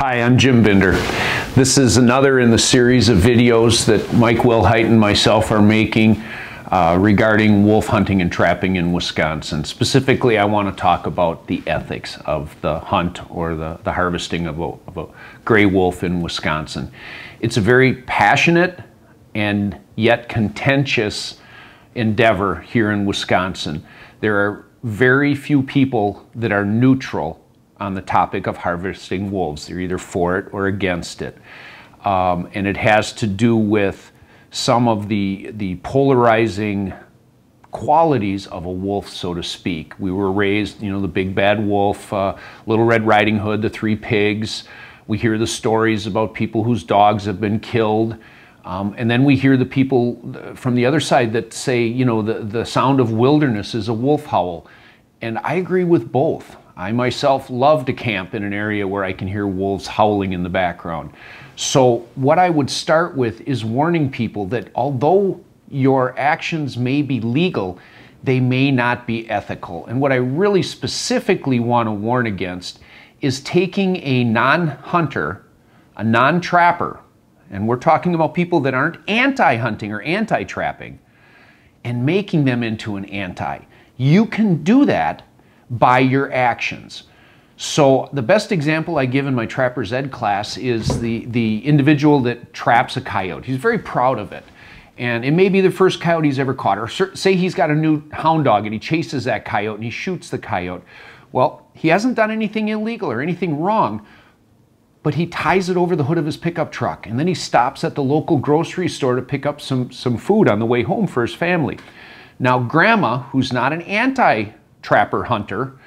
Hi, I'm Jim Binder. This is another in the series of videos that Mike Wilhite and myself are making regarding wolf hunting and trapping in Wisconsin. Specifically, I want to talk about the ethics of the hunt or the harvesting of a gray wolf in Wisconsin. It's a very passionate and yet contentious endeavor here in Wisconsin. There are very few people that are neutral on the topic of harvesting wolves. They're either for it or against it. And it has to do with some of the polarizing qualities of a wolf, so to speak. We were raised, the big bad wolf, Little Red Riding Hood, the three pigs. We hear the stories about people whose dogs have been killed. And then we hear the people from the other side that say, the sound of wilderness is a wolf howl. And I agree with both. I myself love to camp in an area where I can hear wolves howling in the background. So what I would start with is warning people that although your actions may be legal, they may not be ethical. And what I really specifically want to warn against is taking a non-hunter, a non-trapper, and we're talking about people that aren't anti-hunting or anti-trapping, and making them into an anti. You can do that by your actions. So the best example I give in my Trapper's Ed class is the individual that traps a coyote. He's very proud of it. And it may be the first coyote he's ever caught. Or say he's got a new hound dog and he chases that coyote and he shoots the coyote. Well, he hasn't done anything illegal or anything wrong, but he ties it over the hood of his pickup truck. And then he stops at the local grocery store to pick up some food on the way home for his family. Now, Grandma, who's not an anti-trapper hunter,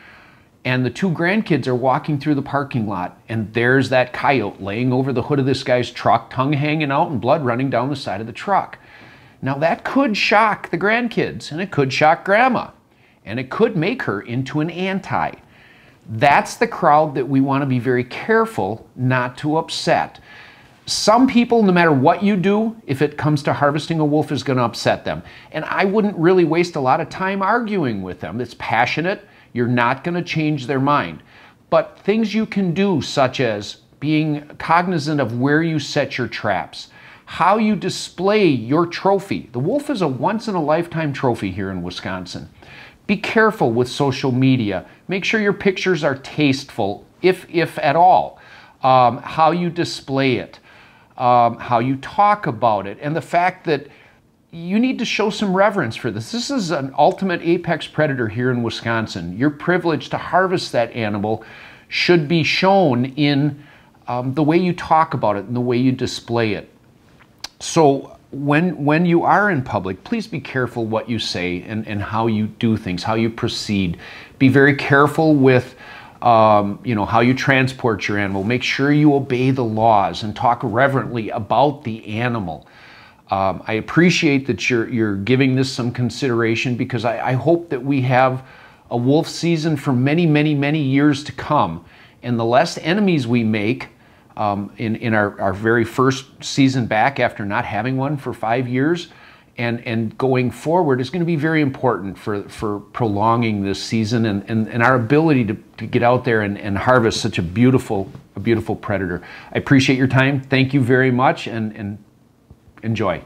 and the two grandkids are walking through the parking lot, and there's that coyote laying over the hood of this guy's truck, tongue hanging out and blood running down the side of the truck. Now that could shock the grandkids, and it could shock Grandma, and it could make her into an anti. That's the crowd that we want to be very careful not to upset. Some people, no matter what you do, if it comes to harvesting a wolf, is going to upset them. And I wouldn't really waste a lot of time arguing with them. It's passionate. You're not going to change their mind. But things you can do, such as being cognizant of where you set your traps, how you display your trophy. The wolf is a once-in-a-lifetime trophy here in Wisconsin. Be careful with social media. Make sure your pictures are tasteful, if at all. How you display it. How you talk about it, and the fact that you need to show some reverence for this. This is an ultimate apex predator here in Wisconsin. Your privilege to harvest that animal should be shown in the way you talk about it and the way you display it. So when you are in public, please be careful what you say and how you do things, how you proceed. Be very careful with how you transport your animal. Make sure you obey the laws and talk reverently about the animal. I appreciate that you're giving this some consideration, because I hope that we have a wolf season for many, many, many years to come. And the less enemies we make in our very first season back after not having one for 5 years, and going forward is going to be very important for prolonging this season and our ability to get out there and harvest such a beautiful predator. I appreciate your time. Thank you very much, and enjoy.